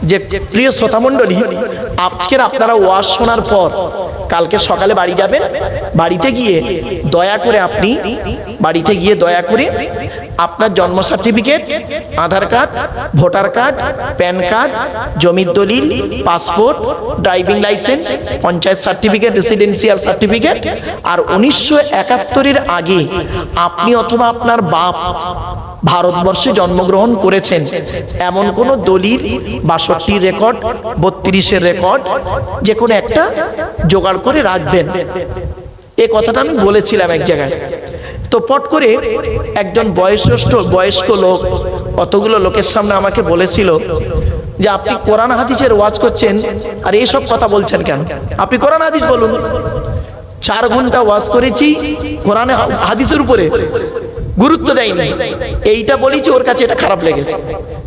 যে প্রিয় শ্রোতামণ্ডলী, আজকের আপনারা ওয়াজ শোনার পর কালকে সকালে বাড়ি যাবেন। বাড়িতে গিয়ে দয়া করে আপনার জন্ম certificate, Aadhaar card, voter card, PAN card, জমির দলিল, passport, driving licence, panchayat certificate, residential certificate, আর 1971-এর আগে আপনি অথবা আপনার বাপ ভারতবর্ষে জন্মগ্রহণ করেছেন এমন কোন দলিল, 62 রেকর্ড, 32-এর রেকর্ড, যে কোনো একটা জোগাড় করে রাখবেন। এই কথাটা আমি বলেছিলাম এক জায়গায়। তো পট করে একজন বয়স্ক লোক অতগুলো লোকের সামনে আমাকে বলেছিল যে আপনি কোরআন হাদিসের ওয়াজ করছেন আর এইসব কথা বলছেন কেন? আপনি কোরআন হাদিস বলুন। 4 ঘন্টা ওয়াজ করেছি কোরআন হাদিসের উপরে, গুরুত্ব দেয়নি। এইটা বলেছি, ওর কাছে এটা খারাপ লেগেছে।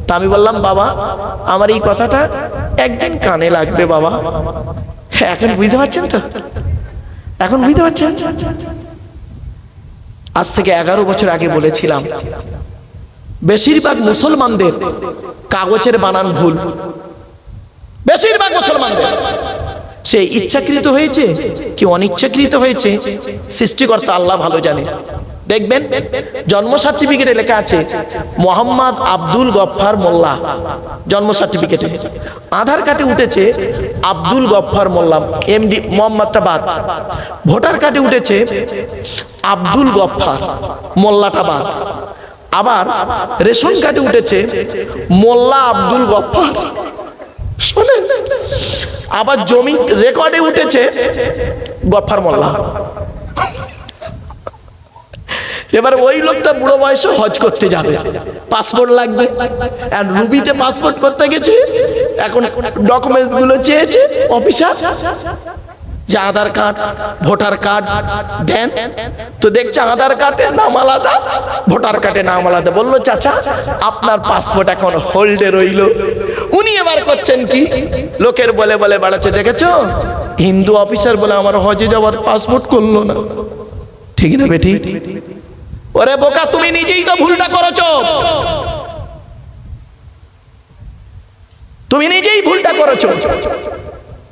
তা আমি বললাম, বাবা আমার এই কথাটা একদিন কানে লাগবে বাবা। এখন বুঝতে পারছেন তো? এখন বুঝতে পারছেন? আজ থেকে 11 বছর আগে বলেছিলাম বেশিরভাগ মুসলমানদের কাগজের বানান ভুল। বেশিরভাগ মুসলমানদের, সে ইচ্ছাকৃত হয়েছে কি অনিচ্ছাকৃত হয়েছে, সৃষ্টিকর্তা আল্লাহ ভালো জানে। দেখবেন জন্ম সার্টিফিকেটে লেখা আছে মোহাম্মদ আব্দুল গফফার মোল্লা, জন্ম সার্টিফিকেটে। আধার কার্ডে উঠেছে আব্দুল গফফার মোল্লা, এমডি, মোহাম্মদটা বাদ। ভোটার কার্ডে উঠেছে আব্দুল গফফার, মোল্লাটা বাদ। আবার রেশন কার্ডে উঠেছে মোল্লা আব্দুল গফফার, শোনেন। আবার জমি রেকর্ডে উঠেছে গফফার মোল্লা। এবার ওই লোকটা বুড়ো বয়সে হজ করতে যাবে, পাসপোর্ট লাগবে। আর রুবিতে পাসপোর্ট করতে গেছে, এখন ডকুমেন্টস গুলো চেয়েছে অফিসার, যে আধার কার্ড, ভোটার কার্ড দেন। তো দেখছে আধার কার্ডের নাম আলাদা, ভোটার কার্ডের নাম আলাদা। বললো, চাচা আপনার পাসপোর্ট এখন হোল্ডে রইল। উনি এবার করছেন কি, লোকের বলে বলে বাড়াচ্ছে, দেখেছো হিন্দু অফিসার বলে আমার হজে যাওয়ার পাসপোর্ট করলো না। ঠিক না বেটি? ওরে বোকা, তুমি নিজেই তো ভুলটা করেছো, তুমি নিজেই ভুলটা করেছো।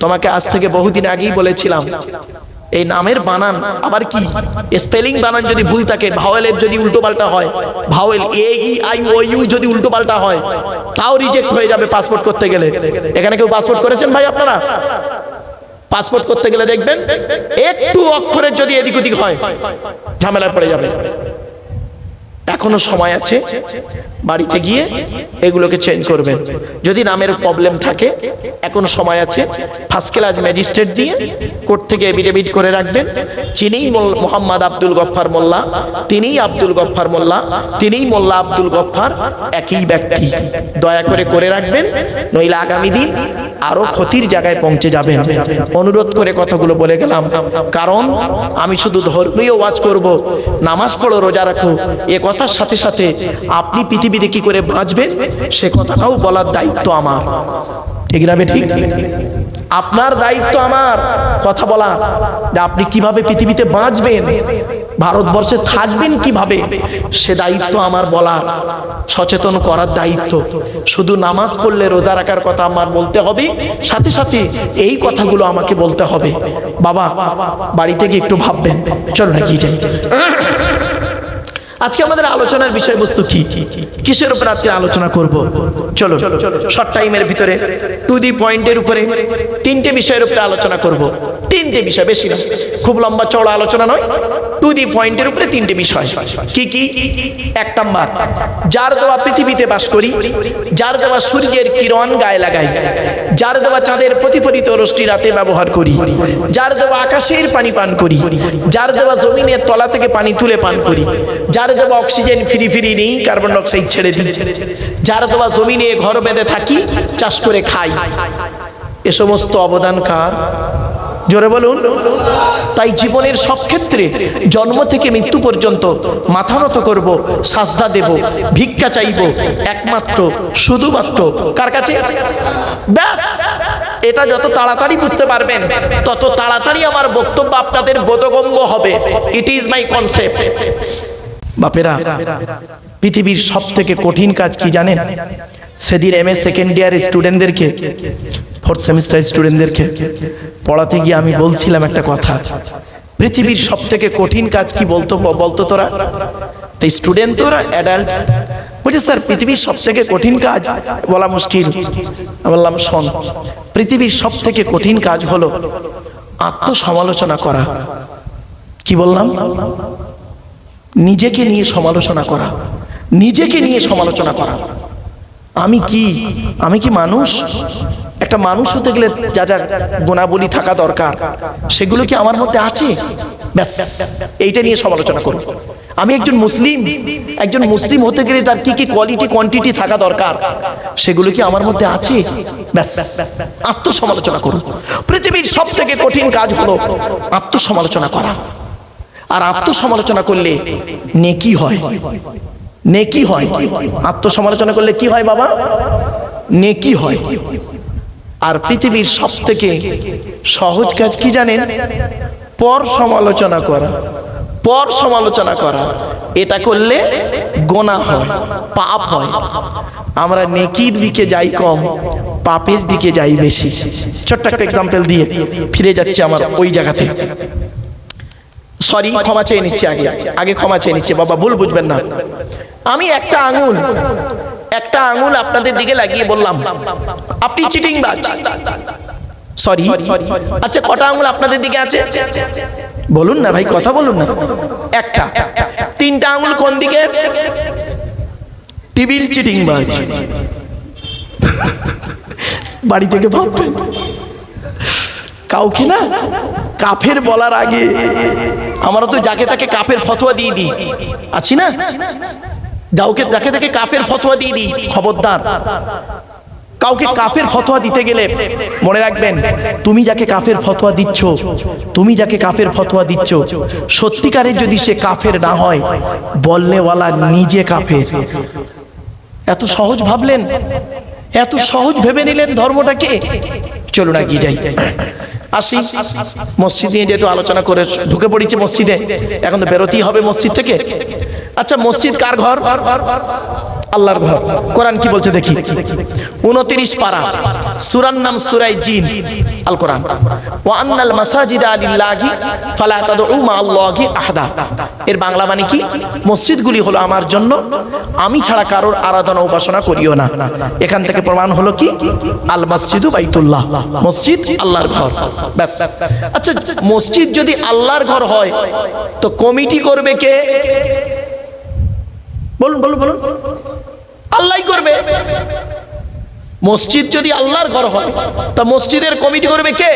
তোমাকে আজ থেকে বহুদিন আগেই বলেছিলাম এই নামের বানান, আবার কি স্পেলিং বানান যদি ভুল থাকে, ভাওয়েলের যদি উল্টো পাল্টা হয়, vowel A E I O U যদি উল্টো পাল্টা হয়, তাও রিজেক্ট হয়ে যাবে পাসপোর্ট করতে গেলে। এখানে কেউ পাসপোর্ট করেছেন ভাই আপনারা? পাসপোর্ট করতে গেলে দেখবেন একটু অক্ষরের যদি এদিক ওদিক হয় ঝামেলায় পড়ে যাবে। এখনো সময় আছে, বাড়িতে গিয়ে এগুলোকে চেঞ্জ করবেন। যদি নামের প্রবলেম থাকে এখনো সময় আছে, ফার্স্ট ক্লাস ম্যাজিস্ট্রেট দিয়ে কোর্ট থেকে এফিডেভিট করে রাখবেন, যিনিই মোহাম্মদ আব্দুল গফফার মোল্লা, তিনিই আব্দুল গফফার মোল্লা, তিনিই মোল্লা আব্দুল গফফার, একই ব্যক্তি। দয়া করে রাখবেন, নইলে আগামী দিন আরো ক্ষতির জায়গায় পৌঁছে যাবেন। অনুরোধ করে কথাগুলো বলে গেলাম, কারণ আমি শুধু ধর্মীয় ওয়াজ করব, নামাজ পড়ো, রোজা রাখো, এ কথার সাথে সাথে আপনি পৃথিবীতে কি করে বাঁচবেন সে কথাটাও বলার দায়িত্ব আমার। ঠিক না ঠিক? আপনার দায়িত্ব আমার কথা বলা, যে আপনি কিভাবে পৃথিবীতে বাঁচবেন, ভারতবর্ষে থাকবেন কিভাবে, সে দায়িত্ব আমার বলার, সচেতন করার দায়িত্ব। শুধু নামাজ পড়লে রোজা রাখার কথা আমার বলতে হবে, সাথে সাথে এই কথাগুলো আমাকে বলতে হবে। বাবা বাড়ি থেকে একটু ভাববেন। চলো না কি যাই। আজকে আমাদের আলোচনার বিষয়বস্তু কি, কিসের উপর আজকে আলোচনা করব? চলো শর্ট টাইমের ভিতরে টু দি পয়েন্টের উপরে 3টে বিষয়ের উপরে আলোচনা করব। 3টে বিষয়, বেশি না, খুব লম্বা চওড়া আলোচনা নয়, টু দি পয়েন্টের উপরে 3টে বিষয়। কি কি? 1 নাম্বার, যার দেওয়া পৃথিবীতে বাস করি, যার দেওয়া সূর্যের কিরণ গায়ে লাগাই, যার দেওয়া চাঁদের প্রতিফলিত রশ্মি রাতে ব্যবহার করি, যার দেওয়া আকাশের পানি পান করি, যার দেওয়া জমিনের তলা থেকে পানি তুলে পান করি, যার দেওয়া অক্সিজেন ফ্রি নেই, কার্বন ডাই অক্সাইড ছেড়ে দিই, যার দেওয়া জমিনে ঘর বেঁধে থাকি, চাষ করে খাই, এ সমস্ত অবদান কার? জোরে বলুন। তাই জীবনের সব ক্ষেত্রে জন্ম থেকে মৃত্যু পর্যন্ত মাথা নত করব, সাজদা দেব, ভিক্ষা চাইব একমাত্র শুধুমাত্র কার কাছে? ব্যাস, এটা যত তাড়াতাড়ি বুঝতে পারবেন তত তাড়াতাড়ি আমার বক্তব্য আপনাদের বোধগম্য হবে। It is my concept. বাপেরা, পৃথিবীর সব থেকে কঠিন কাজ কি জানেন? সেদিন এমএ সেকেন্ড ইয়ার স্টুডেন্টদেরকে, ফোর্থ সেমিস্টার স্টুডেন্টদেরকে পড়াতে গিয়ে আমি বলছিলাম একটা কথা, পৃথিবীর সব থেকে কঠিন কাজ কি বলতো তোরা? তো স্টুডেন্ট তোরা অ্যাডাল্ট বলছে স্যার পৃথিবীর সব থেকে কঠিন কাজ বলা মুশকিল। আমি বললাম শোন, পৃথিবীর সব থেকে কঠিন কাজ হলো আত্মসমালোচনা করা। কি বললাম? নিজেকে নিয়ে সমালোচনা করা, নিজেকে নিয়ে সমালোচনা করা। আমি কি মানুষ? একটা মানুষ হতে গেলে যা যা গুণাবলী থাকা দরকার সেগুলো কি আমার মধ্যে আছে? ব্যাস, এইটা নিয়ে সমালোচনা করুন। আমি একজন মুসলিম হতে গেলে তার কি কি কোয়ালিটি কোয়ান্টিটি থাকা দরকার সেগুলো কি আমার মধ্যে আছে? ব্যাস, আত্মসমালোচনা করুন। পৃথিবীর সব থেকে কঠিন কাজ হলো আত্মসমালোচনা করা। আর আত্মসমালোচনা করলে নেকি হয়, নেকি হয়। আত্মসমালোচনা করলে কি হয় বাবা? নেকি হয়। আর পৃথিবীর সব থেকে সহজ কাজ কি জানেন? পর সমালোচনা করা, পর সমালোচনা করা। এটা করলে গোনাহ হয়, পাপ হয়। আমরা নেকির দিকে যাই কম, পাপের দিকে যাই বেশি। ছোট্ট একটা এক্সাম্পল দিয়ে ফিরে যাচ্ছে আমার ওই জায়গাতে। সরি, ক্ষমা চেয়ে নিচ্ছি, আগে ক্ষমা চেয়ে নিচ্ছি বাবা, ভুল বুঝবেন না। আমি একটা আঙুল আপনাদের দিকে লাগিয়ে বললাম আপনি চিটিংবাজ। সরি, আচ্ছা কটা আঙুল আপনাদের দিকে আছে? বলুন না ভাই, কথা বলুন না। একটা। তিনটা আঙুল কোন দিকে? টিবিল চিটিংবাজ। বাড়ি থেকে ভাববেন, কাউকে না কাফের বলার আগে আমরা তো যাকে তাকে কাফের ফতোয়া দিয়ে দিই, আছি না? যাকে তাকে কাফের ফতোয়া দিয়ে দিই। খবরদার, কাউকে কাফের ফতোয়া দিতে গেলে মনে রাখবেন, তুমি যাকে কাফের ফতোয়া দিচ্ছ সত্যিকারের যদি সে কাফের না হয়, বলনেওয়ালা নিজে কাফের। এত সহজ ভাবলেন, এত সহজ ভেবে নিলেন ধর্মটাকে। চলুন এগিয়ে যাই, আসি। মসজিদ নিয়ে যেহেতু আলোচনা করে ঢুকে পড়েছি মসজিদে, এখন তো বেরোতেই হবে মসজিদ থেকে। আচ্ছা, মসজিদ কার ঘর? আল্লাহর ঘর। কোরআন কি বলছে দেখি, 29 পারা, সূরার নাম সূরা জিন, আল কোরআন। ওয়া আন্নাল মাসাজিদা লিল্লাহি ফালা তাদউ মা আল্লাহি আহাদা। এর বাংলা মানে কি? মসজিদগুলি হলো আমার জন্য, আমি ছাড়া কারোর আরাধনা উপাসনা করিও না। এখান থেকে প্রমাণ হলো কি? আল মসজিদু বাইতুল্লাহ, মসজিদ আল্লাহর ঘর। ব্যাস। আচ্ছা, মসজিদ যদি আল্লাহর ঘর হয় তো কমিটি করবে কে? বলুন বলুন বলুন। আল্লাহই করবে। মসজিদ যদি আল্লাহর ঘর হয় তা মসজিদের কমিটি করবে কে?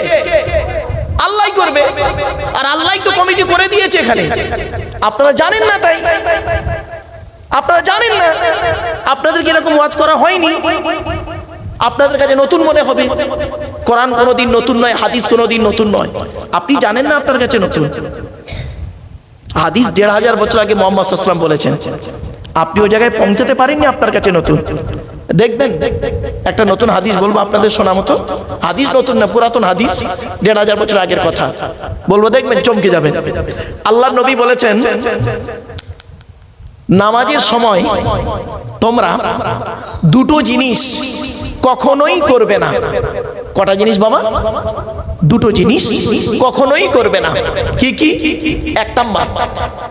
আল্লাহই করবে। আর আল্লাহই তো কমিটি করে দিয়েছে এখানে। আপনারা জানেন না? তাই আপনারা জানেন না? আপনাদের কিরকম ওয়াজ করা হয়নি? আপনাদের কাছে নতুন মনে হবে। কোরআন কোনোদিন নতুন নয়, হাদিস কোনোদিন নতুন নয়। আপনি জানেন না আপনার কাছে নতুন? হাদিস 1500 বছর আগে মুহাম্মদ সাল্লাল্লাহু আলাইহি ওয়াসাল্লাম বলেছেন। আপনি ওই জায়গায় পৌঁছাতে পারেননি, আপনার কাছে নতুন। দেখবেন একটা নতুন হাদিস বলবো আপনাদের শোনা মতো। হাদিস নতুন না, পুরাতন হাদিস, 1500 বছর আগের কথা বলবো, দেখবেন চমকে যাবেন। আল্লাহর নবী বলেছেন, নামাজের সময় তোমরা দুটো জিনিস কখনোই করবে না। কটা জিনিস বাবা? দুটো জিনিস কখনোই করবে না। কি কি? এক নাম্বার,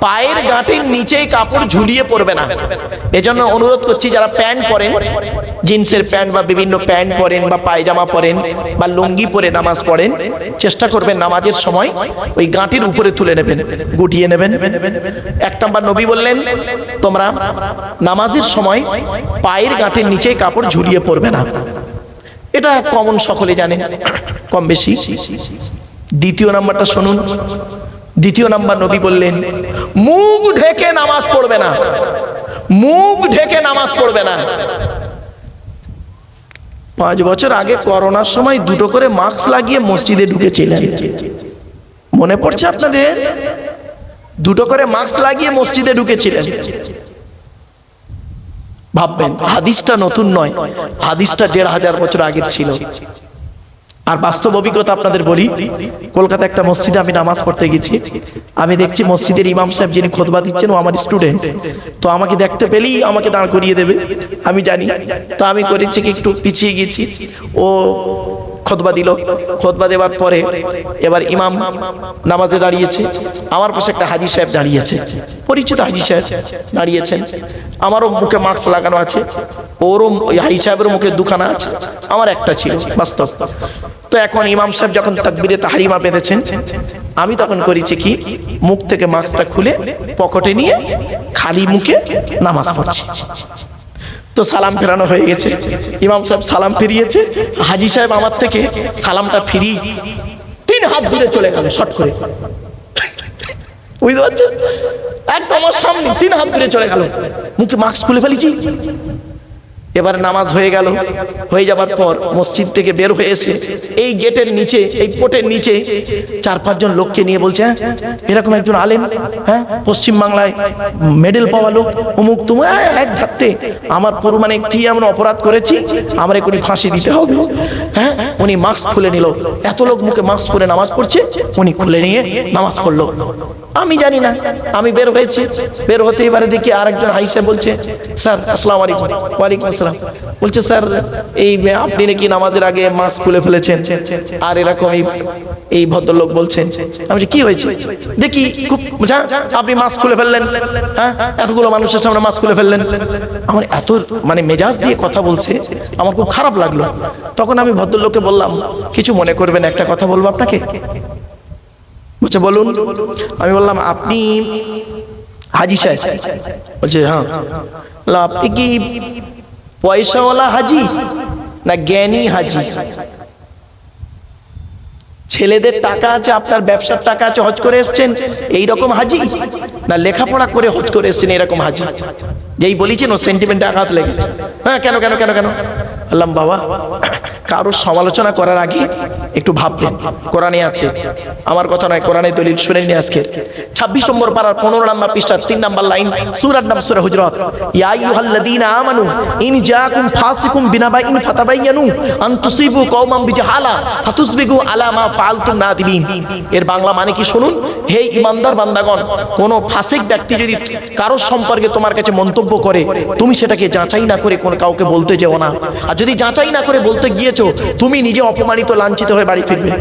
পায়ের গাঁটের নিচে কাপড় ঝুলিয়ে পরবে না। এজন্য অনুরোধ করছি, যারা প্যান্ট পরেন, জিন্সের প্যান্ট বা বিভিন্ন প্যান্ট পরেন বা পায়জামা পরেন বা লুঙ্গি পরে নামাজ পড়েন, চেষ্টা করবেন নামাজের সময় ওই গাঁটের উপরে তুলে নেবেন, গুটিয়ে নেবেন। এক নাম্বার, নবী বললেন তোমরা নামাজের সময় পায়ের গাঁটের নিচে কাপড় ঝুলিয়ে পরবে না। এটা কমন, সকলে জানেন কম বেশি। দ্বিতীয় নাম্বারটা শুনুন। দ্বিতীয় নাম্বার, নবী বললেন মুখ ঢেকে নামাজ পড়বে না। মুখ ঢেকে নামাজ পড়বে না। 5 বছর আগে করোনার সময় দুটো করে মাস্ক লাগিয়ে মসজিদে ঢুকেছিলেন, মনে পড়ছে আপনাদের? দুটো করে মাস্ক লাগিয়ে মসজিদে ঢুকেছিলেন। ভাববেন হাদিসটা নতুন নয়, হাদিসটা 1500 বছর আগের ছিল। আর বাস্তব অভিজ্ঞতা আপনাদের বলি, কলকাতা একটা মসজিদে আমি নামাজ পড়তে গেছি। আমি দেখছি মসজিদের ইমাম সাহেব যিনি খুতবা দিচ্ছেন ও আমার স্টুডেন্ট, তো আমাকে দেখতে পেলেই আমাকে দাঁড় করিয়ে দেবে, আমি জানি। তা আমি করেছি কি একটু পিছিয়ে গেছি, ও খুতবা দিল। খুতবা দেওয়ার পরে এবার ইমাম নামাজে দাঁড়িয়েছে, আমার পাশে একটা হাজী সাহেব দাঁড়িয়েছে, পরিচিত হাজী সাহেব দাঁড়িয়েছেন। আমারও মুখে মাস্ক লাগানো আছে, ওরও ওই হাজী সাহেবের মুখে দুখানা আছে, আমার একটা ছিল বাস্তব। তো এখন ইমাম সাহেব যখন তাকবীরে তাহরিমা বেঁধেছেন, আমি তখন করেছি কি মুখ থেকে মাস্কটা খুলে পকেটে নিয়ে খালি মুখে নামাজ পড়ছি। তো সালাম ফেরানো হয়ে গেছে, ইমাম সাহেব সালাম ফিরিয়েছে, হাজী সাহেব আমার থেকে সালামটা ফিরিয়ে 3 হাত দূরে চলে গেল শট করে, বুঝতে পারছেন? একদম আমার সামনে 3 হাত দূরে চলে গেল, মুখে মাস্ক খুলে ফেলেছি। এবার নামাজ হয়ে গেল, হয়ে যাবার পর মসজিদ থেকে বের হয়ে এসে এই গেটের নিচে, এই কোটের নিচে 4-5 জন লোককে নিয়ে বলছে, হ্যাঁ এরকম একজন আলেম, হ্যাঁ পশ্চিম বাংলায় মেডেল পাওয়া লোক, অমুক তুমি এক ধাত্তে আমার পুরো মানে কি এমন অপরাধ করেছি আমার এখনই ফাঁসি দিতে হবে। হ্যাঁ উনি মাস্ক খুলে নিল, এত লোক মুখে মাস্ক পরে নামাজ পড়ছে, উনি খুলে নিয়ে নামাজ পড়লো। আমি জানি না, আমি বের হয়েছি, বের হতে এবারে দেখি আরেকজন হাইসে বলছে, স্যার আসসালামু আলাইকুম। ওয়ালাইকুম আসসালাম। বলছে স্যার এই আপনি নাকি নামাজের আগে মাস্ক খুলে ফেলেছেন, আর এরকম এই ভদ্রলোক বলছেন। আমি কি হয়েছে দেখি, খুব আপনি মাস্ক খুলে ফেললেন, হ্যাঁ এতগুলো মানুষের সামনে মাস্ক খুলে ফেললেন। আমার এত মানে মেজাজ দিয়ে কথা বলছে, আমার খুব খারাপ লাগলো। তখন আমি ভদ্রলোককে বললাম, কিছু মনে করবেন, একটা কথা বলবো আপনাকে। বলছে বলুন। আমি বললাম আপনি হাজী সাহেব? বলছে হ্যাঁ। আপনি কি পয়সাওয়ালা হাজী না জ্ঞানী হাজী? ছেলেদের টাকা আছে, আপনার ব্যবসার টাকা আছে, হজ করে এসছেন এইরকম হাজী, না লেখাপড়া করে হজ করে এসছেন এরকম হাজী? যেই বলেছেন ও সেন্টিমেন্টে আঘাত লেগেছে। হ্যাঁ কেন কেন কেন কেন? বললাম বাবা, কারোর সমালোচনা করার আগে একটু ভাববেন, কোরআনে আছে, আমার কথা নয়, কোরআনে দলিল শুনে নিন। আজকে 26 নম্বর পারার 15 নম্বর পৃষ্ঠা 3 নম্বর লাইন, সূরার নাম সূরা হুজুরাত। ইয়া আইয়ুহাল্লাযীনা আমানু ইন জাআকুম ফাসিকুম বিনাবাইন ফাতাবায়ানু আন তুসিবু কওমান বিজাহালা ফাতুসবিগু আলা মা ফাআলতুম নাদিমিন। এর বাংলা মানে কি শুনুন, হে ঈমানদার বান্দাগণ, কোন ফাসিক ব্যক্তি যদি কারোর সম্পর্কে তোমার কাছে মন্তব্য করে, তুমি সেটাকে যাচাই না করে কোন কাউকে বলতে যেও না। আর যদি যাচাই না করে বলতে গিয়েছো, তুমি নিজে অপমানিত লাঞ্ছিত হয়ে বাড়ি ফিরবে।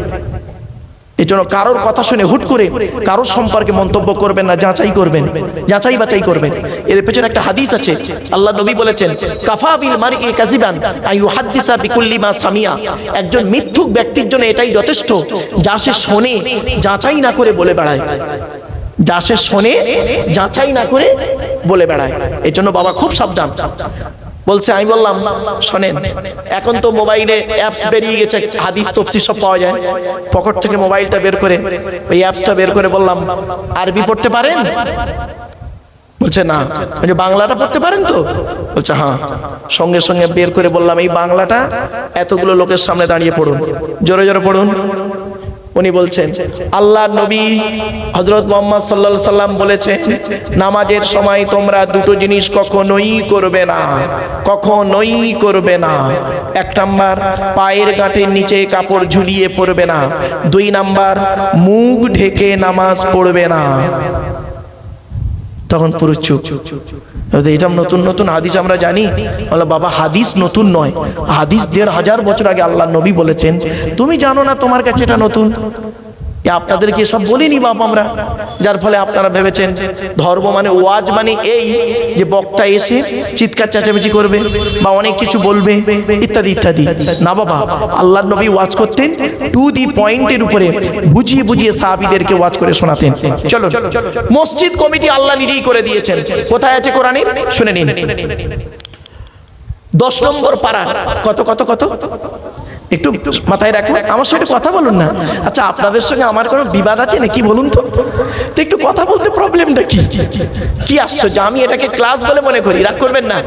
এই জন্য কারোর কথা শুনে হুট করে কারোর সম্পর্কে মন্তব্য করবেন না, যাচাই করবেন, যাচাই বাছাই করবেন। এর পেছনে একটা হাদিস আছে, আল্লাহ নবী বলেছেন, কাফা বিল মারই কাযিবান আইয়ুহাদ্দিসা বিকুল্লি মা সামিয়া। একজন মিথ্যুক ব্যক্তির জন্য এটাই যথেষ্ট, যা সে শোনে যাচাই না করে বলে বেড়ায়, যা সে শোনে যাচাই না করে বলে বেড়ায়। এই জন্য বাবা খুব সাবধান। বলছে, আমি বললাম শোনেন, এখন তো মোবাইলে অ্যাপস বেরিয়ে গেছে, হাদিস তাফসীর সব পাওয়া যায়। পকেট থেকে মোবাইলটা বের করে ওই অ্যাপসটা বের করে বললাম, আরবি পড়তে পারেন? বলছে না। বলছে বাংলাটা পড়তে পারেন তো? বলছে হ্যাঁ। সঙ্গে সঙ্গে বের করে বললাম, এই বাংলাটা এতগুলো লোকের সামনে দাঁড়িয়ে পড়ুন, জোরে জোরে পড়ুন। উনি বলছেন, আল্লাহ নবী হযরত মুহাম্মদ সাল্লাল্লাহু আলাইহি সাল্লাম বলেছেন, নামাজের সময় তোমরা দুটো জিনিস কখনোই করবে না, কখনোই করবে না। 1 নাম্বার, পায়ের গাঁটের নিচে কাপড় ঝুলিয়ে পড়বে না। 2 নাম্বার, মুখ ঢেকে নামাজ পড়বে না। তখন পুরো চুপ। এটা নতুন নতুন হাদিস আমরা জানি। বলে বাবা, হাদিস নতুন নয়, হাদিস 1500 বছর আগে আল্লাহ নবী বলেছেন, তুমি জানো না, তোমার কাছে এটা নতুন। আপনাদেরকে সব বলিনি বাপ আমরা, যার ফলে আপনারা ভেবেছেন ধর্ম মানে ওয়াজ মানে এই যে বক্তা এসে চিৎকার চেঁচামেচি করবে বা অনেক কিছু বলবে ইত্যাদি ইত্যাদি। না বাবা, আল্লাহর নবী ওয়াজ করতেন টু দি পয়েন্টের উপরে, বুঝিয়ে বুঝিয়ে সাহাবীদেরকে ওয়াজ করে শোনাতেন। চলো, মসজিদ কমিটি আল্লাহ নিজেই করে দিয়েছেন। কোথায় আছে কোরআনে? শুনে নিন। 10 নম্বর পারা, কত কত কত একটু মাথায় রাখুন, আমার সঙ্গে কথা বলুন না। আচ্ছা, আপনাদের সঙ্গে আমার কোনো বিবাদ আছে নাকি বলুন তো? একটু কথা বলতে প্রবলেমটা কি? কি আশ্চর্য, আমি এটাকে ক্লাস বলে মনে করি, রাগ করবেন না।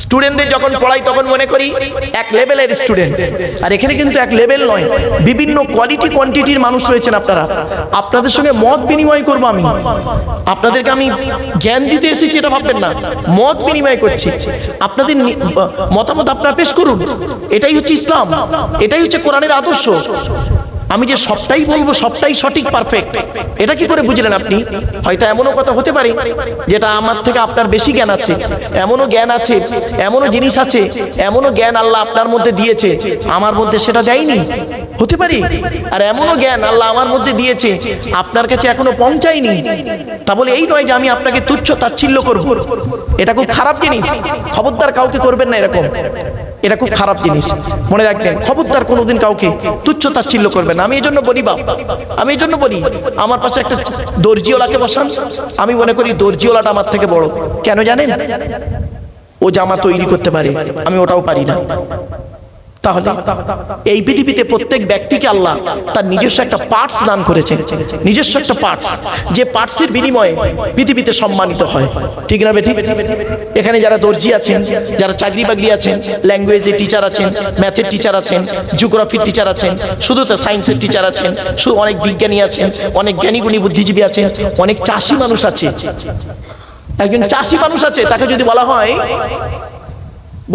স্টুডেন্টদের যখন পড়াই তখন মনে করি এক লেভেলের স্টুডেন্ট, আর এখানে কিন্তু এক লেভেল নয়, বিভিন্ন কোয়ালিটি কোয়ান্টিটির মানুষ রয়েছেন আপনারা। আপনাদের সঙ্গে মত বিনিময় করবো আমি, আপনাদেরকে আমি জ্ঞান দিতে এসেছি এটা ভাববেন না, মত বিনিময় করছি। আপনাদের মতামত আপনারা পেশ করুন, এটাই হচ্ছে ইসলাম, এটাই হচ্ছে কোরআনের আদর্শ। আমি যে সবটাই বলবো সবটাই সঠিক পারফেক্ট, এটা কি করে বুঝলেন আপনি? হয়তো এমনও কথা হতে পারে যেটা আমার থেকে আপনার বেশি জ্ঞান আছে, এমনও জ্ঞান আছে, এমনও জিনিস আছে, এমনও জ্ঞান আল্লাহ আপনার মধ্যে দিয়েছে আমার মধ্যে সেটা দেয়নি, হতে পারে। আর এমনও জ্ঞান আল্লাহ আমার মধ্যে দিয়েছে আপনার কাছে এখনো পৌঁছায়নি। তা বলে এই নয় যে আমি আপনাকে তুচ্ছ তাচ্ছিল্য করব, এটা খুব খারাপ জিনিস। খবরদার কাউকে করবেন না এরকম, এটা খুব খারাপ জিনিস, মনে রাখবেন। খবরদার কোনোদিন কাউকে তুচ্ছ তাচ্ছিল্য করবেন না। আমি এই জন্য বলি বাপ, আমি এই জন্য বলি আমার পাশে একটা দর্জিওয়ালাকে বসান, আমি মনে করি দর্জিওয়ালাটা আমার থেকে বড়। কেন জানেন? ও জামা তৈরি করতে পারে, আমি ওটাও পারি না। তাহলে এই পৃথিবীতে প্রত্যেক ব্যক্তিকে আল্লাহ তার নিজস্ব একটা পার্টস দান করেছেন, নিজস্ব একটা পার্টস, যে পার্টসের বিনিময়ে পৃথিবীতে সম্মানিত হয়, ঠিক না বেটি? এখানে যারা দর্জি আছেন, যারা চাকরি বাকরি আছেন, ল্যাঙ্গুয়েজের টিচার আছেন, ম্যাথের টিচার আছেন, জিওগ্রাফির টিচার আছেন, শুধু তো সায়েন্সের টিচার আছেন, শুধু অনেক বিজ্ঞানী আছেন, অনেক জ্ঞানীগুণী বুদ্ধিজীবী আছেন, অনেক চাষি মানুষ আছে। একজন চাষি মানুষ আছে, তাকে যদি বলা হয়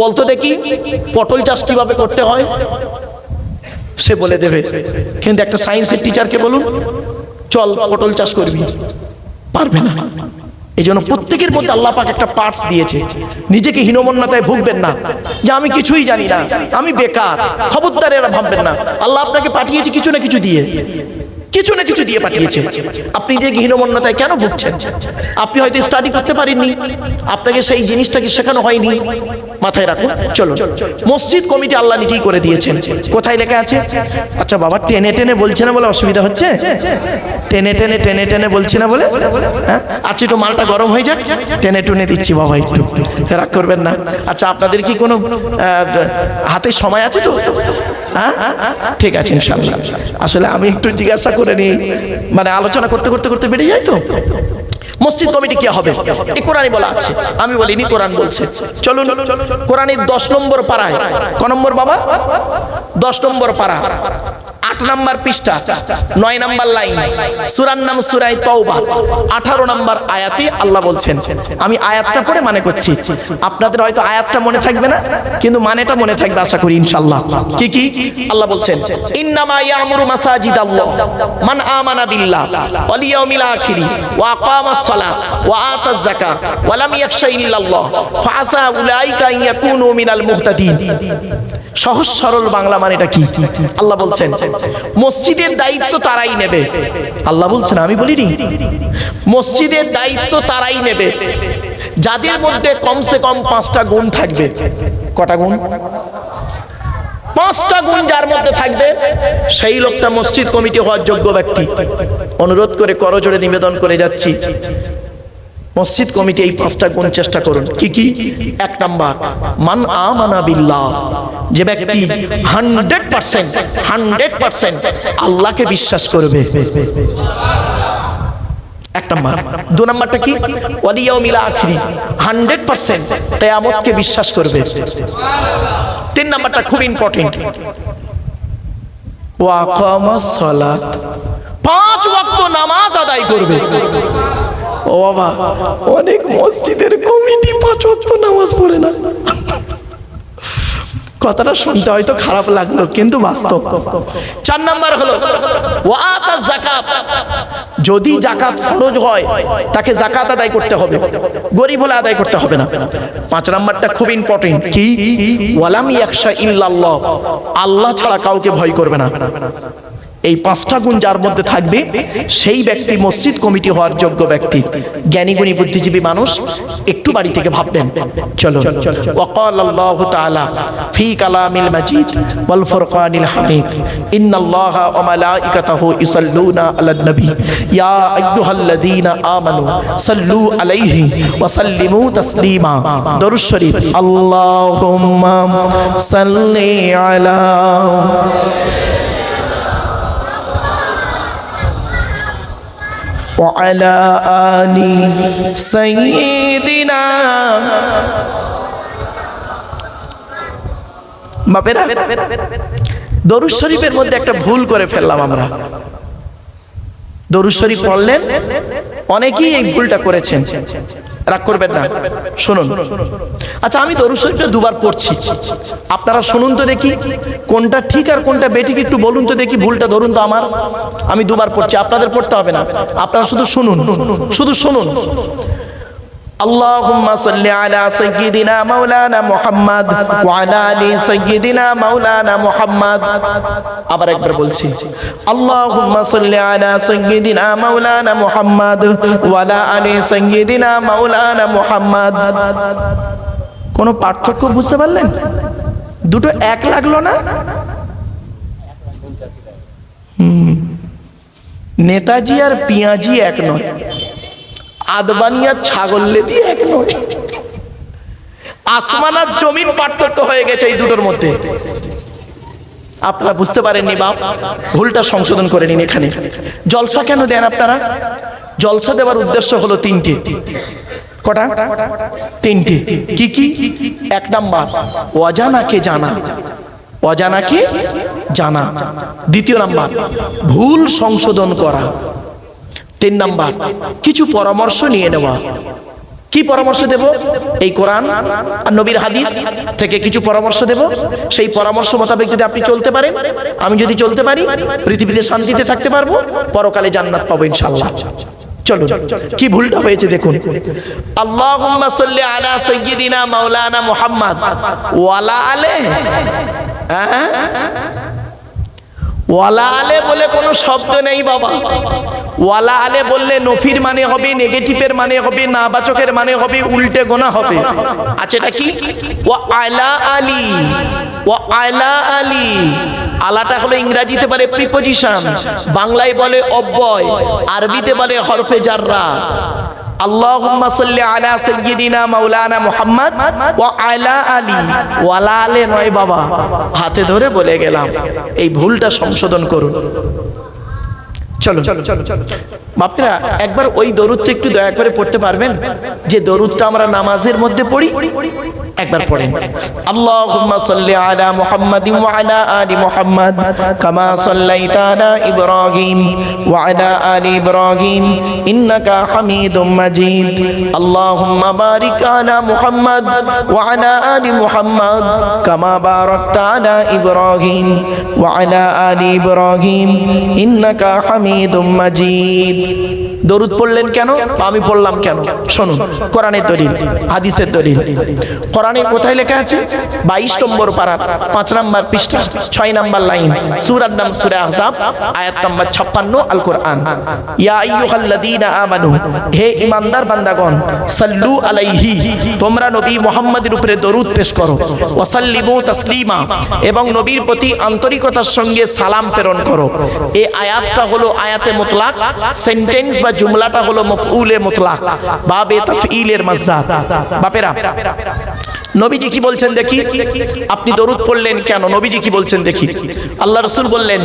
বলতো দেখি পটল চাষ কিভাবে করতে হয়, সে বলে দেবে। কিন্তু একটা সায়েন্সের টিচারকে বলুন চল পটল চাষ করবি, পারবে না। এই জন্য প্রত্যেকের মধ্যে আল্লাহ পাক একটা পার্টস দিয়েছে। নিজেকে হীনমন্যতায় ভুগবেন না যে আমি কিছুই জানি না, আমি বেকার। খবরদার এরা ভাববেন না, আল্লাহ আপনাকে পাঠিয়েছে কিছু না কিছু দিয়ে, কিছু না কিছু দিয়ে পাঠিয়েছে। আপনি যে হীনমন্যতায় কেন ভুগছেন? আপনি হয়তো স্টাডি করতে পারেননি, আপনাকে সেই জিনিসটাকে শেখানো হয়নি, মাথায় রাখুন। চলো, মসজিদ কমিটি আল্লাহ নিজেই করে দিয়েছেন। কোথায় লেখা আছে? আচ্ছা বাবা, টেনে টেনে বলছে না বলে অসুবিধা হচ্ছে? টেনে টেনে টেনে টেনে বলছে না বলে? হ্যাঁ, আচ্ছা একটু মালটা গরম হয়ে যাক, টেনে টুনে দিচ্ছি বাবা, একটু রাগ করবেন না। আচ্ছা আপনাদের কি কোনো হাতে সময় আছে তো? হ্যাঁ ঠিক আছে ইনশাআল্লাহ। আসলে আমি একটু জিজ্ঞাসা করে নিই, মানে আলোচনা করতে করতে করতে বেড়ে যায় তো। মসজিদ কমিটি কি হবে? এই কোরআনে বলা আছে, আমি বলিনি, কোরআন বলছে। চলুন কোরআনের 10 নম্বর পারায়, ক নম্বর বাবা? 10 নম্বর পারা, 8 নম্বর পৃষ্ঠা, 9 নম্বর লাইন, সূরার নাম সূরা তাওবা, 18 নম্বর আয়াতে আল্লাহ বলছেন। আমি আয়াতটা পড়ে মানে করছি, আপনাদের হয়তো আয়াতটা মনে থাকবে না, কিন্তু মানেটা মনে থাকবে আশা করি ইনশাআল্লাহ। কি কি আল্লাহ বলছেন? ইন্নামা ইয়ামুরু মাসাজিদাল্লাহ মান আমানা বিল্লাহ ওয়াল ইয়াউমিল আখির ওয়া আকামাস সালাহ ওয়া আতাজ যাকাত ওয়া লাম ইয়াখশা ইল্লাল্লাহ ফাআসা উলাইকা ইয়াকুনু মিনাল মুহতাদিন। সহজ সরল বাংলা মানেটা কি? আল্লাহ বলছেন মসজিদের দায়িত্ব তারাই নেবে। আল্লাহ বলছেন, আমি বলিনি। মসজিদের দায়িত্ব তারাই নেবে যাদের মধ্যে কমসে কম 5টা গুণ থাকবে। কটা গুণ? 5টা গুণ যার মধ্যে থাকবে সেই লোকটা মসজিদ কমিটি হওয়ার যোগ্য ব্যক্তি। অনুরোধ করে করজোড়ে নিবেদন করে যাচ্ছি, মসজিদ কমিটি এই 5টা গুণ চেষ্টা করুন। কি কি? 1 নাম্বার, মান আমানা বিল্লাহ, যে ব্যক্তি 100% আল্লাহকে বিশ্বাস করবে। 1 নাম্বার। 2 নাম্বারটা কি? ওয়াল ইয়াউমিল আখির, 100% কিয়ামতকে বিশ্বাস করবে। 3 নাম্বারটা খুব ইম্পর্টেন্ট, ওয়া আকামাস সালাত, 5 ওয়াক্ত নামাজ আদায় করবে। ও বাবা, অনেক মসজিদের কমিটি 5 ওয়াক্ত নামাজ পড়ে না। কথাটা শুনতে হয়তো খারাপ লাগলো, কিন্তু বাস্তব। 4 নাম্বার হলো ওয়া আতাজ যাকাত, যদি যাকাত ফরজ হয় তাকে যাকাত আদায় করতে হবে, গরিব হলে আদায় করতে হবে না। 5 নাম্বারটা খুব ইম্পর্টেন্ট, কি? ওয়ালাম ইয়াখশা ইল্লাল্লাহ, আল্লাহ ছাড়া কাউকে ভয় করবে না। এই 5টা গুণ যার মধ্যে থাকবে সেই ব্যক্তি মসজিদ কমিটি হওয়ার যোগ্য ব্যক্তি। জ্ঞানীগুণী বুদ্ধিজীবী মানুষ একটু বাড়ি থেকে ভাববেন। চলো, ওয়াকাল আল্লাহু তাআলা ফি কালামিল মাজিদ ওয়াল ফুরকানিল হামিদ, ইন্নাল্লাহা ওয়া মালাইকাতাহু ইউসাল্লুনা আলান নবী ইয়া আইয়ুহাল্লাযীনা আমানু সাল্লু আলাইহি ওয়া সাল্লিমু তাসলিমা। দরুদ শরীফ, আল্লাহুম্মা সাল্লি আলা وعلى آل سيدنا বাপেরা, দরুদ শরীফের মধ্যে একটা ভুল করে ফেললাম আমরা। দরুদ শরীফ পড়লেন, অনেকেই এই ভুলটা করেছেন, রাগ করবেন না, শুনুন। আচ্ছা, আমি দরুদ শরীফটা দুবার পড়ছি, আপনারা শুনুন তো দেখি কোনটা ঠিক আর কোনটা বেঠিক, একটু বলুন তো দেখি। ভুলটা ধরুন তো আমার, আমি দুবার পড়ছি, আপনাদের পড়তে হবে না, আপনারা শুধু শুনুন, শুধু শুনুন। اللهم صل على سيدنا مولانا محمد وعلى آل سيدنا مولانا محمد। আবার একবার বলছি, اللهم صل على سيدنا مولانا محمد وعلى آل سيدنا مولانا محمد। কোনো পার্থক্য বুঝতে পারলেন? দুটো এক লাগলো না? নেতাজি আর পিয়াজি এক নয়, আদবানিয়া ছাগললে দিয়ে এক নয়, আসমান আর জমিন পার্থক্য হয়ে গেছে এই দুটোর মধ্যে। আপনারা বুঝতে পারেননি বাপ, ভুলটা সংশোধন করে নিন। এখানে জলসা কেন দেন আপনারা? জলসা দেওয়ার উদ্দেশ্য হলো তিনটে। কটা? তিনটে। কি কি? এক নাম্বার, অজানাকে জানা, অজানাকে জানা। দ্বিতীয় নাম্বার, ভুল সংশোধন করা। তিন নাম্বার, কিছু পরামর্শ নিয়ে নেওয়া। কি পরামর্শ দেব? এই কোরআন আর নবীর হাদিস থেকে কিছু পরামর্শ দেব। সেই পরামর্শ মোতাবেক যদি আপনি চলতে পারেন, আমি যদি চলতে পারি, পৃথিবীতে শান্তিতে থাকতে পারবো, পরকালে জান্নাত পাবো ইনশাআল্লাহ। চলুন, কি ভুলটা হয়েছে দেখুন। আল্লাহুম্মা সাল্লি আলা সাইয়্যিদিনা মাওলানা মুহাম্মদ ওয়ালা আলে। ওয়ালা আলে বলে কোনো শব্দ নেই বাবা। ওয়ালা আলে বললে নফির মানে হবে, নেগেটিভের মানে হবে, নাবাচকের মানে হবে, উল্টে গোনা হবে। আচ্ছা, এটা কি? ওয়া আলা আলী, ওয়া আলা আলী। আলাটা হলো ইংরেজিতে বলে প্রিপজিশন, বাংলায় বলে অব্যয়, আরবিতে বলে হরফে জাররা। আল্লাহুম্মা সাল্লি আলা সাইয়্যিদিনা মাওলানা মুহাম্মদ ওয়া আলা আলী। ওয়ালা আলে নয় বাবা, হাতে ধরে বলে গেলাম, এই ভুলটা সংশোধন করুন। চলো বাপরা, একবার ওই দরুদটা একটু দয়া করে পড়তে পারবেন? যে দরুদটা আমরা নামাজের মধ্যে পড়ি, একবার পড়েন। আল্লাহুম্মা সাল্লি আলা মুহাম্মাদিন ওয়া আলা আলি মুহাম্মাদ কামা সাল্লাইতা আলা ইব্রাহিম ওয়া আলা আলি ইব্রাহিম ইন্নাকা হামিদুম মাজিদ। আল্লাহুম্মা বারিক আলা মুহাম্মাদ ওয়া আলা আলি মুহাম্মাদ কামা বারাকতা আলা ইব্রাহিম ওয়া আলা আলি ইব্রাহিম ইন্নাকা হামিদুম মাজিদ। দরুদ পড়লেন কেন? আমি পড়লাম কেন? শুনুন, কোরআনের দলিল, হাদিসের দলিল। কোরআনের কোথায় লেখা আছে? 22 নম্বর পারা, 5 নম্বর পৃষ্ঠা, 6 নম্বর লাইন, সূরার নাম সূরা আহজাব, আয়াত নম্বর 56, আল কোরআন। ইয়া আইয়ুহাল্লাযীনা আমানু, হে ঈমানদার বান্দাগণ, সাল্লু আলাইহি, তোমরা নবী মুহাম্মদের উপরে দরুদ পেশ করো, ওয়া সাল্লিমু তাসলিমা, এবং নবীর প্রতি আন্তরিকতার সঙ্গে সালাম প্রেরণ করো। এই আয়াতটা হলো আয়াতে মুতলাক, সেন্টেন্স বা জুমলাটা হলো মফউলে মুতলাক, বাবে তাফঈলের মাজদার। বাপেরা, নবীজি কি বলছেন দেখি? আপনি দরুদ পড়লেন কেন? নবীজি কি বলছেন দেখি? আল্লাহ রাসূল বললেন,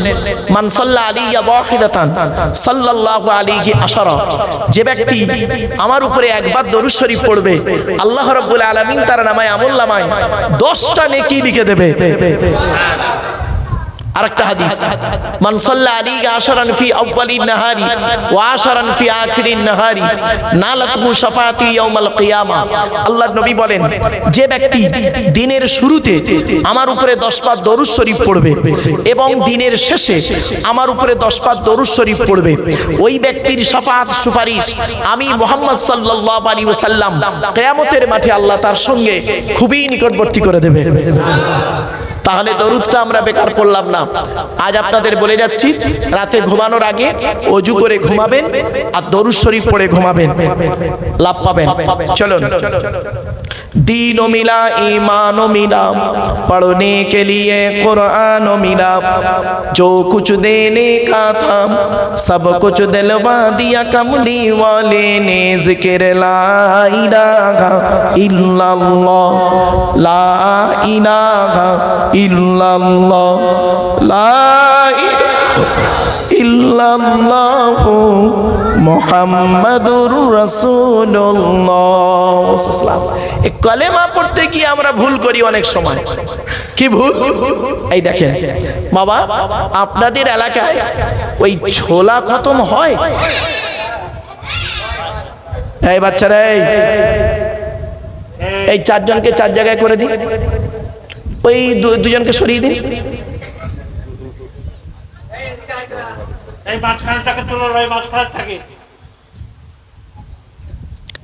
মান সাল্লা আলাইয়া ওয়াহিদাতান সাল্লাল্লাহু আলাইহি আশারা। যে ব্যক্তি আমার উপরে একবার দরুদ শরীফ পড়বে, আল্লাহ রাব্বুল আলামিন তার নামায় আমলনামায় 10টা নেকি লিখে দেবে। আরেকটা হাদিস, মান সাল্লা আলাইহি আশরান ফি আউয়ালিন নাহারি ওয়া আশরান ফি আখিরিন নাহারি নালাতহু শাফাআতি ইয়াউমাল কিয়ামা। আল্লাহর নবী বলেন, যে ব্যক্তি দিনের শুরুতে আমার উপরে 10 বার দরুদ শরীফ পড়বে এবং দিনের শেষে আমার উপরে 10 বার দরুদ শরীফ পড়বে, ওই ব্যক্তির শাফাআত, সুপারিশ আমি মুহাম্মদ সাল্লাল্লাহু আলাইহি ওয়াসাল্লাম কিয়ামতের মাঠে আল্লাহ তার সঙ্গে খুবই নিকটবর্তী করে দেবে। তাহলে দরুদটা আমরা বেকার পড়লাম না। আজ আপনাদের বলে যাচ্ছি, রাতে ঘুমানোর আগে ওযু করে ঘুমাবেন আর দরুদ শরীফ পড়ে ঘুমাবেন, লাভ পাবেন। চলুন, दीन मिला ईमान मिला पढ़ने के लिए कुरान मिला, जो कुछ देने का था सब कुछ दिलवा दिया कमली वाले ने। जिक्र ला इलाहा इल्लल्लाह, ला इलाहा इल्लल्लाह, ला ইল্লাল্লাহু মুহাম্মাদুর রাসূলুল্লাহ। এই কলেমা পড়তে গিয়ে আমরা ভুল করি অনেক সময়। কি ভুল? এই দেখেন বাবা, আপনাদের এলাকায় ওই ছোলা খতম হয়? এই বাচ্চারা, এই চারজনকে চার জায়গায় করে দিন, ওই দুজনকে সরিয়ে দিন।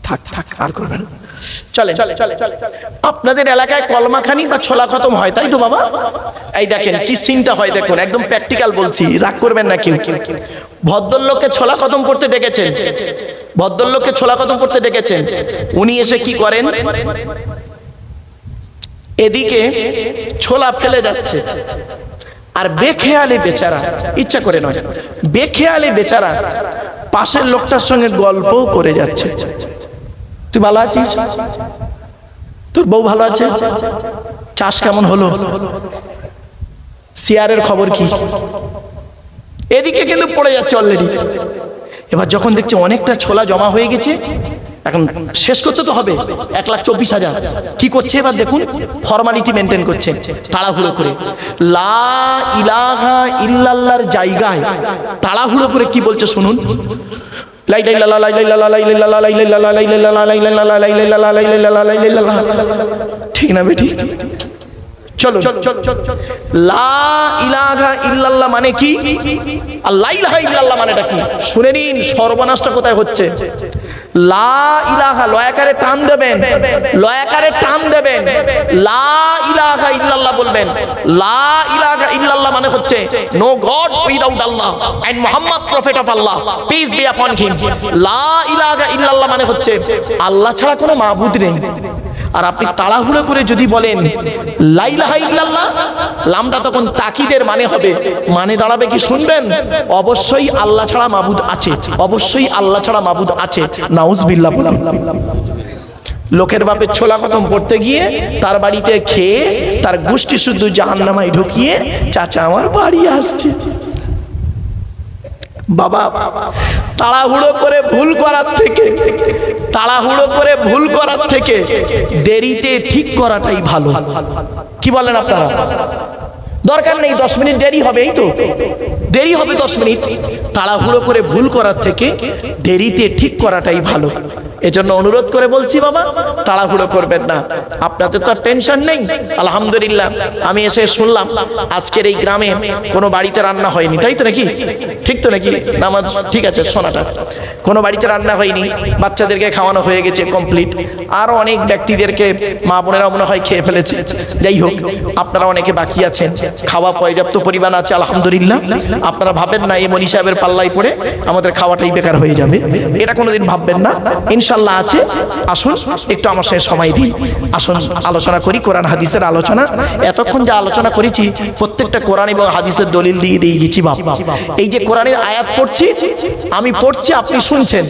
থাক থাক, আর করবেন। চলে আপনাদের এলাকায় কলমাখানি বা ছোলা খতম হয়, তাই তো বাবা? এই দেখেন কি সিনটা হয়, দেখুন একদম প্র্যাকটিক্যাল বলছি, রাগ করবেন না কেউ। ভদ্রলোককে ছোলা খতম করতে ডেকেছেন, ভদ্রলোককে ছোলা খতম করতে ডেকেছেন। উনি এসে কি করেন, এদিকে ছোলা ফেলে যাচ্ছে, আর বেখেয়ালে বেচারা, ইচ্ছা করে নয়, বেখেয়ালে বেচারা পাশের লোকটার সঙ্গে গল্পও করে যাচ্ছে। তুই ভালো আছিস? তোর বউ ভালো আছে? চাষ কেমন হলো? শেয়ারের খবর কি? এদিকে কিন্তু পড়ে যাচ্ছে অলরেডি। এবার যখন দেখছে অনেকটা ছোলা জমা হয়ে গেছে, এখন শেষ করতে তো হবে, 1,24,000। কি করছে এবার দেখুন, ফর্মালিটি মেনটেন করছে তাড়াহুড়ো করে। লা ইলাহা ইল্লাল্লাহর জায়গায় তাড়াহুড়ো করে কি বলছে শুনুন। ঠিক না বেটি? চলো, লা ইলাহা ইল্লাল্লাহ মানে কি, আর লা ইলাহা ইল্লাল্লাহ মানেটা কি শুনে নিন। সর্বনাশটা কোথায় হচ্ছে? লা ইলাহা লয়াকারে টান দেবেন, লয়াকারে টান দেবেন, লা ইলাহা ইল্লাল্লাহ বলবেন। লা ইলাহা ইল্লাল্লাহ মানে হচ্ছে no god without Allah and Muhammad prophet of Allah, peace be upon him. লা ইলাহা ইল্লাল্লাহ মানে হচ্ছে আল্লাহ ছাড়া কোনো মাবুদ নেই। আর আপনি তাড়াহুড়ো করে যদি বলেন লা ইলাহা ইল্লাল্লাহ, লামটা তখন তাকিদের মানে হবে, মানে দাঁড়াবে কি শুনবেন? অবশ্যই আল্লাহ ছাড়া মাবুদ আছে, অবশ্যই আল্লাহ ছাড়া মাবুদ আছে। নাউজুবিল্লাহ। লোকের বাপের ছোলা খতম পড়তে গিয়ে তার বাড়িতে খেয়ে তার গোষ্ঠী শুদ্ধ জাহান্নামায় ঢুকিয়ে চাচা আমার বাড়ি আসছে। বাবা, তাড়াহুড়ো করে ভুল করার থেকে, তাড়াহুড়ো করে ভুল করার থেকে দেরিতে ঠিক করাটাই ভালো। কি বলেন আপনারা? দরকার নেই 10 মিনিট দেরি হবে, এই তো দেরি হবে 10 মিনিট। তাড়াহুড়ো করে ভুল করার থেকে দেরিতে ঠিক করাটাই ভালো। এজন্য অনুরোধ করে বলছি বাবা, তাড়াহুড়ো করবেন না। আপনাদের তো টেনশন নেই, আলহামদুলিল্লাহ। আমি এসে শুনলাম আজকের এই গ্রামে কোনো বাড়িতে রান্না হয়নি, তাই তো নাকি? ঠিক তো নাকি? নামাজ ঠিক আছে, শোনাটা কোনো বাড়িতে রান্না হয়নি, বাচ্চাদেরকে খাওয়ানো হয়ে গেছে কমপ্লিট। আরো অনেক ব্যক্তিদেরকে মা বোনেরা মনে হয় খেয়ে ফেলেছে। যাই হোক, আপনারা অনেকে বাকি আছেন, খাওয়া পর্যাপ্ত পরিমাণ আছে আলহামদুলিল্লাহ। আপনারা ভাবেন না এই মনি সাহেবের পাল্লায় পড়ে আমাদের খাওয়াটাই বেকার হয়ে যাবে, এটা কোনোদিন ভাববেন না। ইনশাল্লাহ আছে। আসুন একটু আমার সঙ্গে সময় দিন, আসুন আলোচনা করি কোরআন হাদিসের আলোচনা। এতক্ষণ যা আলোচনা করেছি প্রত্যেকটা কোরআন এবং হাদিসের দলিল দিয়ে দিয়ে গেছি বাপ। এই যে কোরআনের আয়াত পড়ছি, আমি পড়ছি আপনি শুনছেন,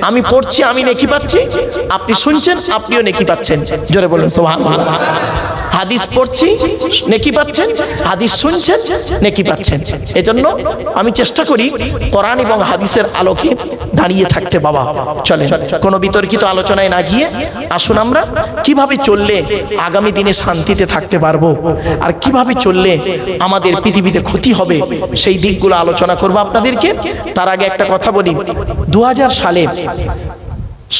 আমি পড়ছি আমি নেকি পাচ্ছি, আপনি শুনছেন আপনিও নেকি পাচ্ছেন। জোরে বলুন সুবহানাল্লাহ। হাদিস পড়ছি নেকি পাচ্ছেন, হাদিস শুনছেন নেকি পাচ্ছেন। এজন্য আমি চেষ্টা করি কোরআন এবং হাদিসের আলোকে দাঁড়িয়ে থাকতে। বাবা চলেন কোনো বিতর্কিত আলোচনায় না গিয়ে আসুন আমরা কিভাবে চললে আগামী দিনে শান্তিতে থাকতে পারবো, আর কিভাবে চললে আমাদের পৃথিবীতে ক্ষতি হবে সেই দিকগুলো আলোচনা করব আপনাদেরকে। তার আগে একটা কথা বলি, 2000 সালে,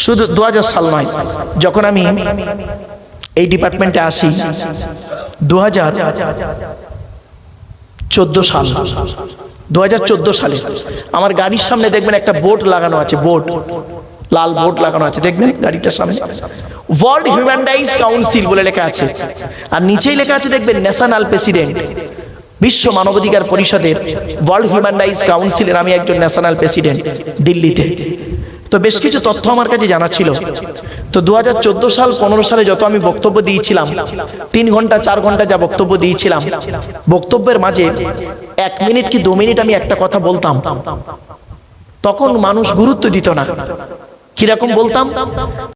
শুধু 2000 সাল নয়, যখন আমি এই ডিপার্টমেন্টে আসি 2014 সাল, 2014 সালে আমার গাড়ির সামনে দেখবেন একটা বোর্ড লাগানো আছে, বোর্ড, লাল বোর্ড লাগানো আছে, দেখবেন গাড়িটার সামনে ওয়ার্ল্ড হিউম্যান রাইটস কাউন্সিল বলে লেখা আছে, আর নিচেই লেখা আছে দেখবেন ন্যাশনাল প্রেসিডেন্ট। বিশ্ব মানবাধিকার পরিষদের ওয়ার্ল্ড হিউম্যান রাইটস কাউন্সিলের আমি একজন ন্যাশনাল প্রেসিডেন্ট দিল্লিতে। তো বেশ কিছু তথ্য আমার কাছে জানা ছিল। তো 2014 সাল 15 সালে যত আমি বক্তব্য দিয়েছিলাম, 3 ঘন্টা 4 ঘন্টা যা বক্তব্য দিয়েছিলাম, বক্তব্যের মাঝে 1 মিনিট কি 2 মিনিট আমি একটা কথা বলতাম, তখন মানুষ গুরুত্ব দিত না। কিরকম বলতাম?